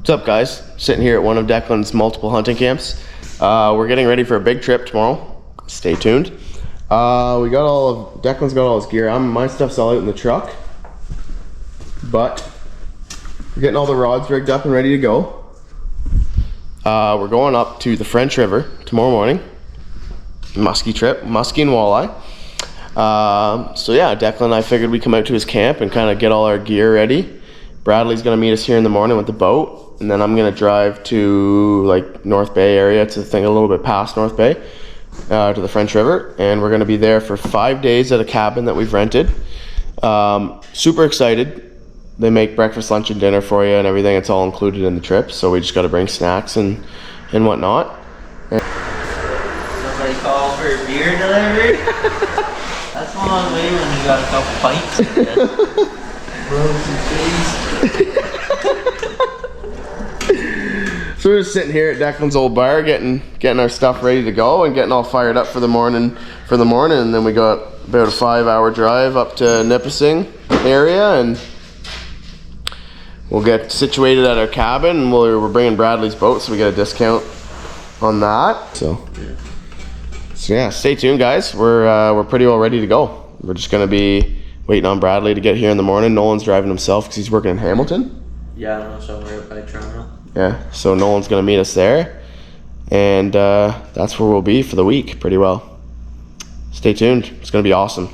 What's up, guys? Sitting here at one of Declan's multiple hunting camps. We're getting ready for a big trip tomorrow. Stay tuned. Declan's got all his gear. My stuff's all out in the truck, but we're getting all the rods rigged up and ready to go. We're going up to the French River tomorrow morning. Musky trip, musky and walleye. So yeah, Declan and I figured we'd come out to his camp and kind of get all our gear ready. Bradley's gonna meet us here in the morning with the boat, and then I'm gonna drive to like North Bay area, to a little bit past North Bay, to the French River, and we're gonna be there for 5 days at a cabin that we've rented. Super excited. They make breakfast, lunch, and dinner for you and everything. It's all included in the trip, so we just got to bring snacks and whatnot. Somebody call for a beer delivery? That's a long way when you got a couple pints. So we're just sitting here at Declan's old bar, getting our stuff ready to go and getting all fired up for the morning. And then we got about a 5-hour drive up to NIPISSING area, and we'll get situated at our cabin, and we're bringing Bradley's boat, so we get a discount on that. So yeah, stay tuned, guys. We're pretty well ready to go. We're just gonna be waiting on Bradley to get here in the morning. Nolan's driving himself because he's working in Hamilton. Yeah, I don't know, somewhere by Toronto. Yeah, so Nolan's gonna meet us there, and that's where we'll be for the week, pretty well. Stay tuned. It's gonna be awesome.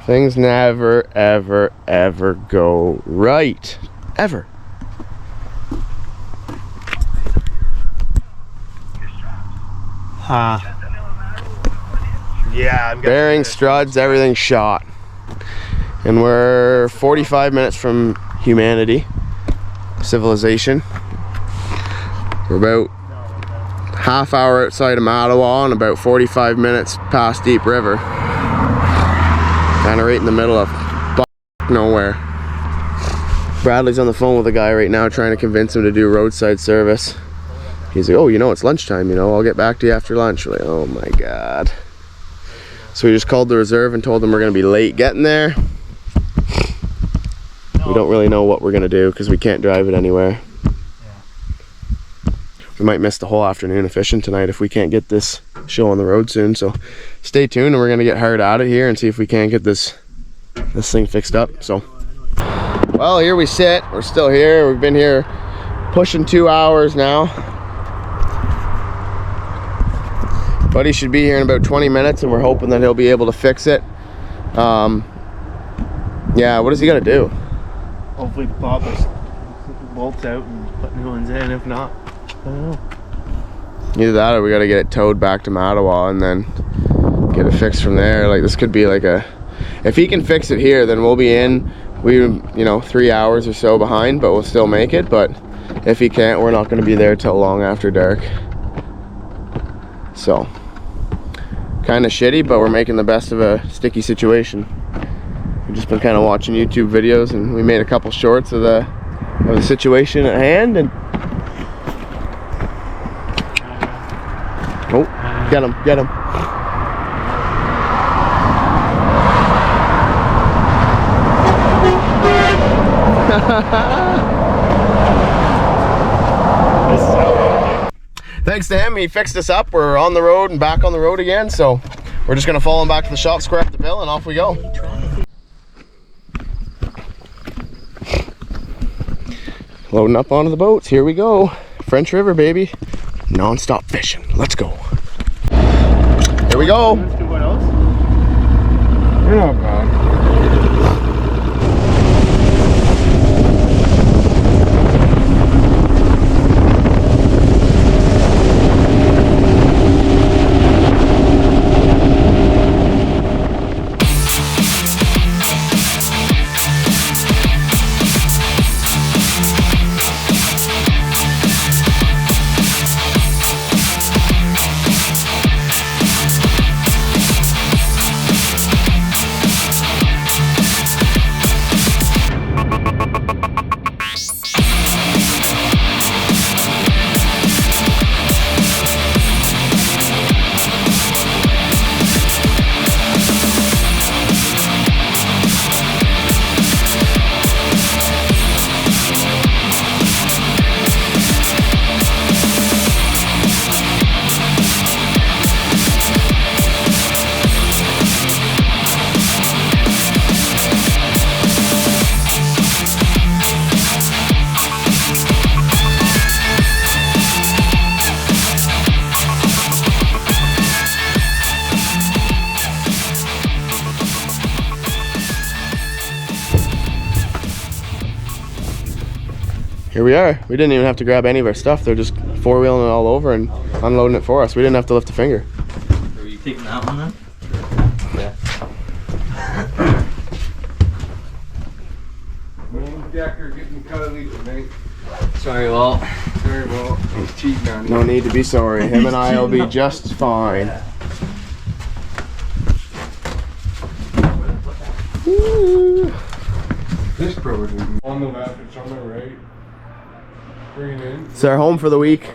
Things never, ever, ever go right. Ever. Yeah, bearing, struds, everything shot. And we're 45 minutes from humanity, civilization. We're about half hour outside of Mattawa and about 45 minutes past Deep River. Kind of right in the middle of nowhere. Bradley's on the phone with a guy right now trying to convince him to do roadside service. He's like, oh, it's lunchtime, I'll get back to you after lunch. We're like, oh my God. So we just called the reserve and told them we're gonna be late getting there. We don't really know what we're gonna do because we can't drive it anywhere. We might miss the whole afternoon of fishing tonight if we can't get this show on the road soon. So stay tuned, and we're gonna get hard at it here and see if we can't get this thing fixed up. So, well, here we sit. We're still here. We've been here pushing 2 hours now. Buddy should be here in about 20 minutes, and we're hoping that he'll be able to fix it. Yeah, what is he gonna do? Hopefully pop his bolts out and put new ones in. If not, I don't know. Either that or we gotta get it towed back to Mattawa and then get it fixed from there. Like, this could be like if he can fix it here, then we'll be in. 3 hours or so behind, but we'll still make it. But if he can't, we're not gonna be there till long after dark. So, kind of shitty, but we're making the best of a sticky situation. We've just been kind of watching YouTube videos, and we made a couple shorts of the situation at hand. And oh, get him! Thanks to him, he fixed us up. We're on the road and back on the road again, so we're just gonna follow him back to the shop, square up the bill, and off we go. Loading up onto the boats, here we go. French River, baby. Non-stop fishing, let's go. Here we go. What else? Oh, God. here we are. We didn't even have to grab any of our stuff. They're just four-wheeling it all over and unloading it for us. We didn't have to lift a finger. Are you taking that one then? Yeah. Decker getting cuddly tonight. Sorry, Walt. Very well. He's cheating on you. No need to be sorry. Him and I will be just fine. Woo. This road is on the left, it's on the right. Bring it in. It's our home for the week.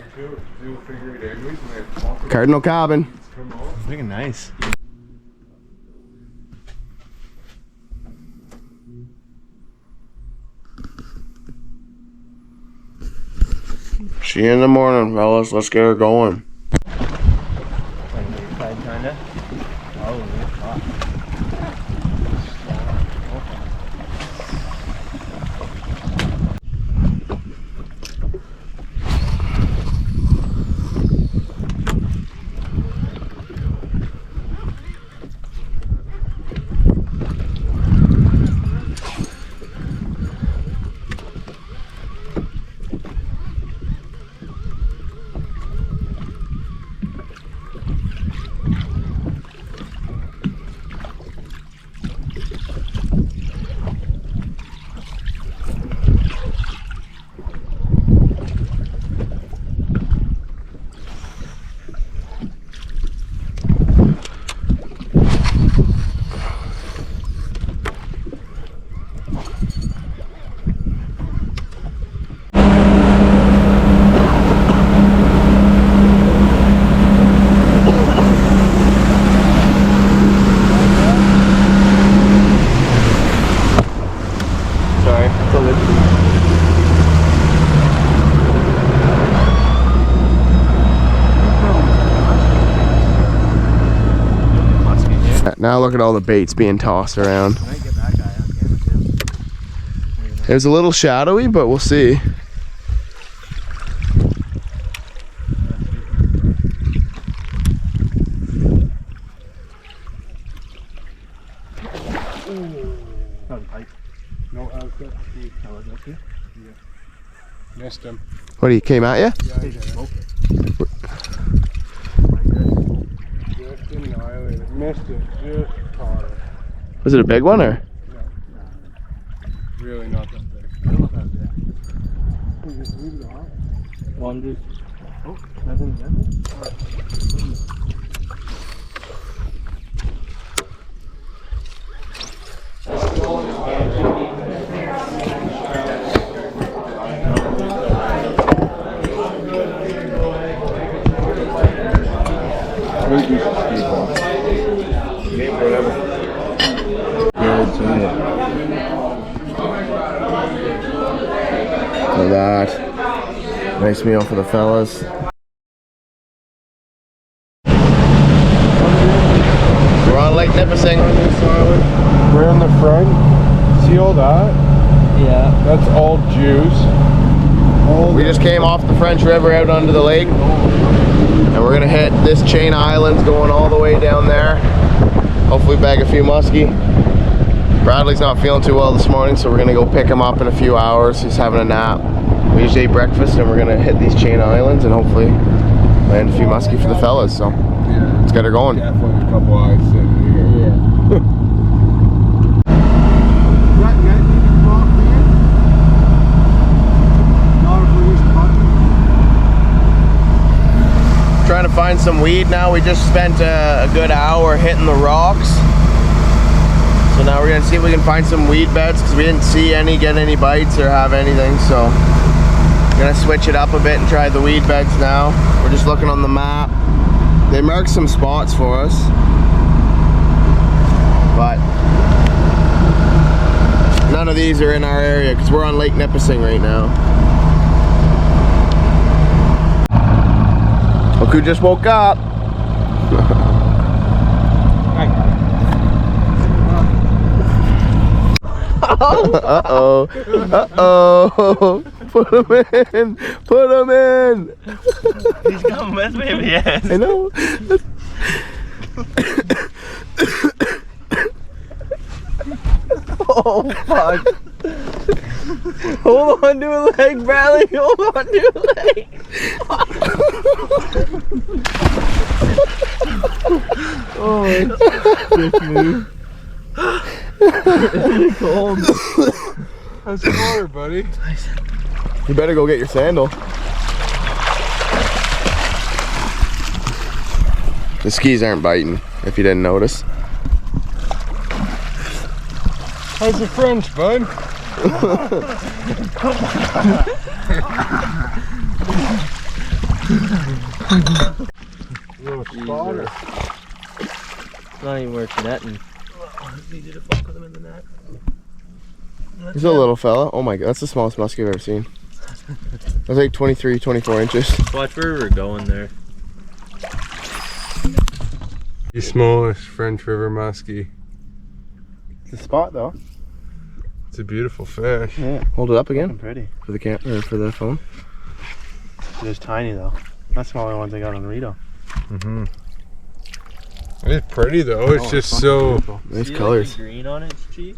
We'll figure it out. And then Cardinal Cabin. come on. Looking nice. See you in the morning, fellas. Let's get her going. Kinda. Oh, Now look at all the baits being tossed around. I get that guy on camera too. It was a little shadowy, but we'll see. No, I was up to missed him. What, he came at you? Yeah, I just in the island. Missed it. Just caught it. Was it a big one or? No. Really not that big. I don't know if that was it. Just leave it off. One just. Oh, nothing. For that. Nice meal for the fellas. We're on Lake Nipissing. We're in the front. See all that? Yeah. That's all juice. We just came off the French River out onto the lake. And we're gonna hit this chain of islands going all the way down there. Hopefully bag a few muskie. Bradley's not feeling too well this morning, so we're gonna go pick him up in a few hours. He's having a nap. We just ate breakfast and we're gonna hit these chain islands and hopefully land a few muskie for the fellas. So Yeah. let's get her going. Definitely a couple eyes sitting here. Trying to find some weed now. We just spent a good hour hitting the rocks. So now we're gonna see if we can find some weed beds because we didn't see any, get any bites or have anything. So we're gonna switch it up a bit and try the weed beds now. We're just looking on the map. They marked some spots for us. But none of these are in our area because we're on Lake Nipissing right now. Look who just woke up. Uh-oh. Uh-oh. Put him in. Put him in. He's coming with me, yes. I know. Oh, fuck. Hold on to a leg, Bradley. Hold on to a leg. Oh, it's sick move. It's cold. How's the water, buddy? You better go get your sandal. The skis aren't biting, if you didn't notice. How's the French, bud? Little spotter. It's not even worth netting. Easy to fuck with him in the net. He's a little fella. Oh my god, that's the smallest muskie I've ever seen. That's like 23, 24 inches. Watch where we're going there. The smallest French River muskie. It's a spot though. It's a beautiful fish. Yeah. Hold it up again Pretty. for the or for the phone. It is tiny though. That's the only ones I got on Rito. Mm-hmm. It's pretty though. It's just fucking so beautiful. Nice See, colors. Like, the green on it's cheap.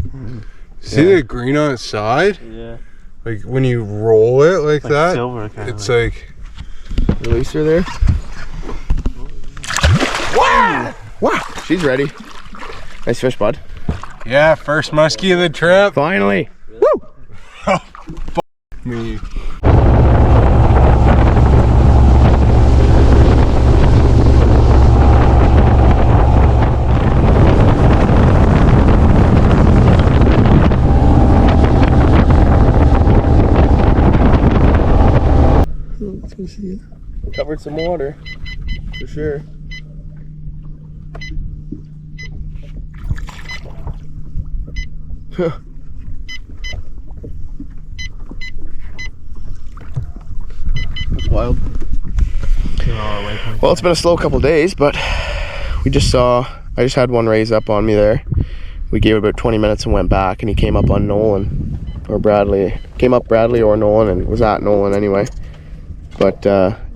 See the green on its side? Yeah. Like when you roll it like Like that, silver kind it's of. like Release her there. Wow! Wow! She's ready. Nice fish, bud. yeah, first muskie of the trip. Finally. Woo! Me. Let's go see it. Covered some water, for sure. That's wild. Well, it's been a slow couple days, but we just saw, I just had one raise up on me there. We gave it about 20 minutes and went back, and he came up on Nolan, or Bradley. Came up Bradley or Nolan, and was at Nolan anyway. But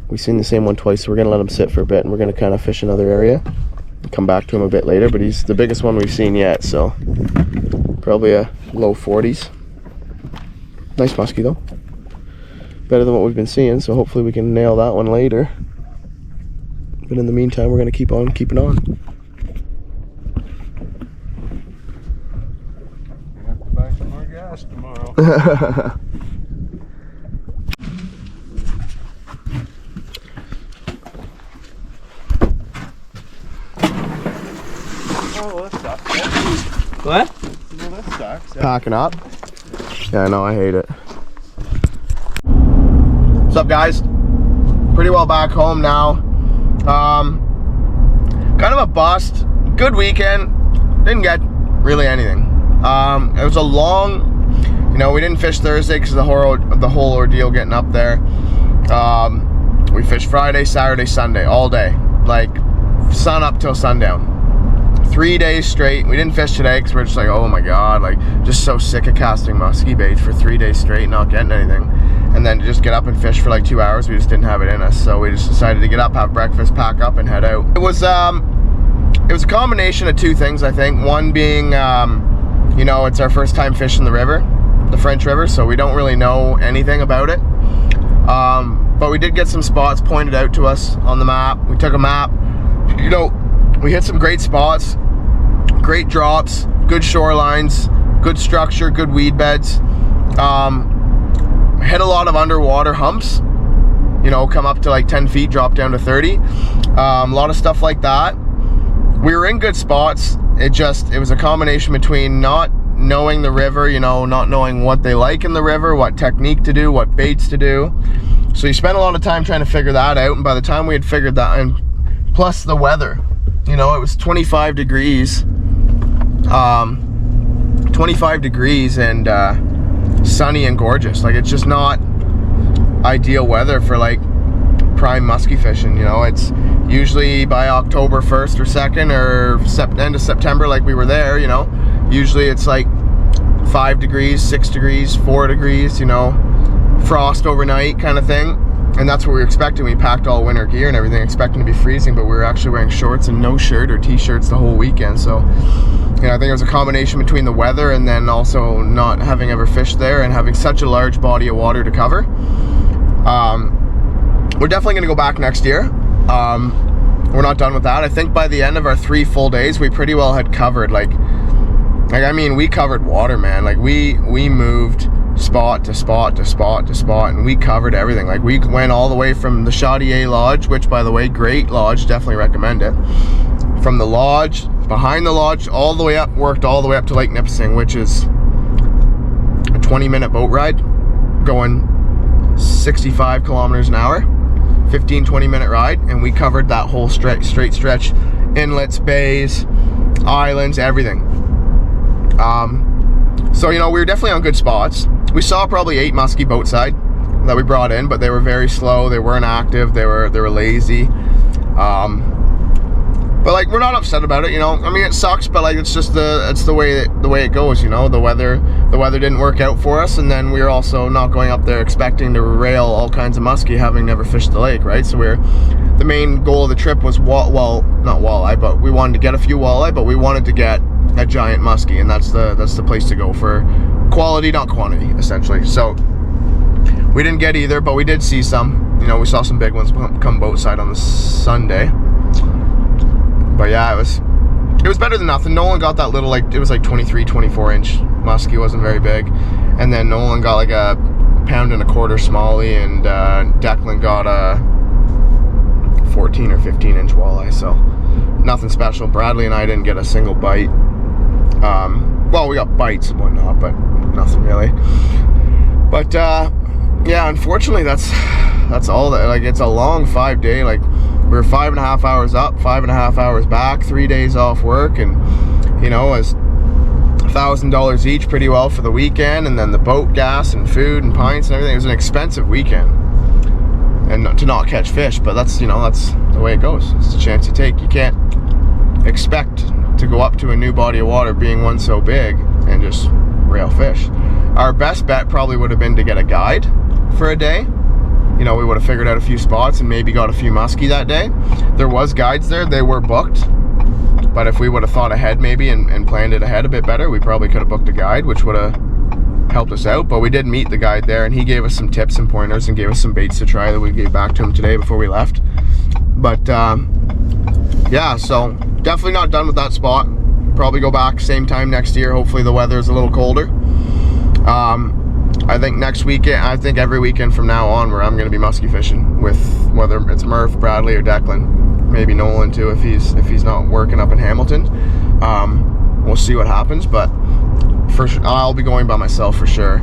we've seen the same one twice, so we're gonna let him sit for a bit, and we're gonna kind of fish another area. Come back to him a bit later, but he's the biggest one we've seen yet, so probably a low 40s. Nice muskie though. Better than what we've been seeing, so hopefully we can nail that one later. But in the meantime, we're gonna keep on keeping on. I have to buy some more gas tomorrow. Oh, well, that sucks. What? Well, that sucks. Packing up. Yeah, I know, I hate it. What's up, guys? Pretty well back home now. Kind of a bust. Good weekend. Didn't get really anything. It was a long, you know, we didn't fish Thursday because of the whole ordeal getting up there. We fished Friday, Saturday, Sunday, all day. Like, sun up till sundown. 3 days straight. We didn't fish today because we're just like, oh my god, like, just so sick of casting musky baits for 3 days straight, not getting anything. And then to just get up and fish for like 2 hours, we just didn't have it in us. So we just decided to get up, have breakfast, pack up, and head out. It was a combination of two things, I think. One being, you know, it's our first time fishing the river, the French River, so we don't really know anything about it. But we did get some spots pointed out to us on the map. We took a map. You know, we hit some great spots, great drops, good shorelines, good structure, good weed beds. Hit a lot of underwater humps, you know, come up to like 10 feet, drop down to 30. A lot of stuff like that. We were in good spots. It was a combination between not knowing the river, you know, not knowing what they like in the river, what technique to do, what baits to do. So you spent a lot of time trying to figure that out, and by the time we had figured that, and plus the weather, you know, it was 25 degrees. 25 degrees and sunny and gorgeous. Like, it's just not ideal weather for like prime musky fishing, you know. It's usually by October 1st or 2nd or end of September, like we were there, you know. Usually it's like 5 degrees, 6 degrees, 4 degrees, you know, frost overnight kind of thing. And that's what we were expecting. We packed all winter gear and everything, expecting to be freezing, but we were actually wearing shorts and no shirt or t-shirts the whole weekend. So you know, I think it was a combination between the weather and then also not having ever fished there and having such a large body of water to cover. We're definitely gonna go back next year. We're not done with that. I think by the end of our 3 full days, we pretty well had covered, like I mean, we covered water, man. Like we moved spot to spot to spot to spot, and we covered everything. Like we went all the way from the Chaudier Lodge, which by the way, great lodge, definitely recommend it. From the lodge, behind the lodge, all the way up, worked all the way up to Lake Nipissing, which is a 20-minute boat ride, going 65 kilometers an hour, 15-20 minute ride, and we covered that whole straight stretch, inlets, bays, islands, everything. So you know, we were definitely on good spots. We saw probably 8 muskie boatside that we brought in, but they were very slow. They weren't active. They were lazy. But like, we're not upset about it, you know. I mean, it sucks, but like, it's just the way it goes, you know. The weather didn't work out for us, and then we were also not going up there expecting to rail all kinds of muskie, having never fished the lake, right? So the main goal of the trip was not walleye, but we wanted to get a few walleye, but we wanted to get a giant muskie, and that's the place to go for quality, not quantity, essentially. So we didn't get either, but we did see some. You know, we saw some big ones come boatside on the Sunday. But yeah, it was better than nothing. Nolan got that little, like, it was like 23-24 inch muskie, wasn't very big, and then Nolan got like a 1.25 pound smallie, and Declan got a 14 or 15 inch walleye. So nothing special. Bradley and I didn't get a single bite. Well, we got bites and whatnot, but nothing really. But yeah, unfortunately, that's all that. Like, it's a long 5-day. Like, we were 5.5 hours up, 5.5 hours back, 3 days off work, and you know, it was $1,000 each, pretty well for the weekend, and then the boat gas and food and pints and everything. It was an expensive weekend, and to not catch fish, but that's, you know, that's the way it goes. It's a chance you take. You can't expect to go up to a new body of water, being one so big, and just rail fish. Our best bet probably would have been to get a guide for a day. You know, we would have figured out a few spots and maybe got a few muskie that day. There was guides there, they were booked, but if we would have thought ahead maybe and planned it ahead a bit better, we probably could have booked a guide, which would have helped us out. But we did meet the guide there, and he gave us some tips and pointers and gave us some baits to try that we gave back to him today before we left. But yeah, so definitely not done with that spot. Probably go back same time next year. Hopefully the weather is a little colder. I think next weekend, I think every weekend from now on, where I'm going to be muskie fishing with, whether it's Murph, Bradley, or Declan, maybe Nolan too, if he's not working up in Hamilton. We'll see what happens, but I'll be going by myself for sure.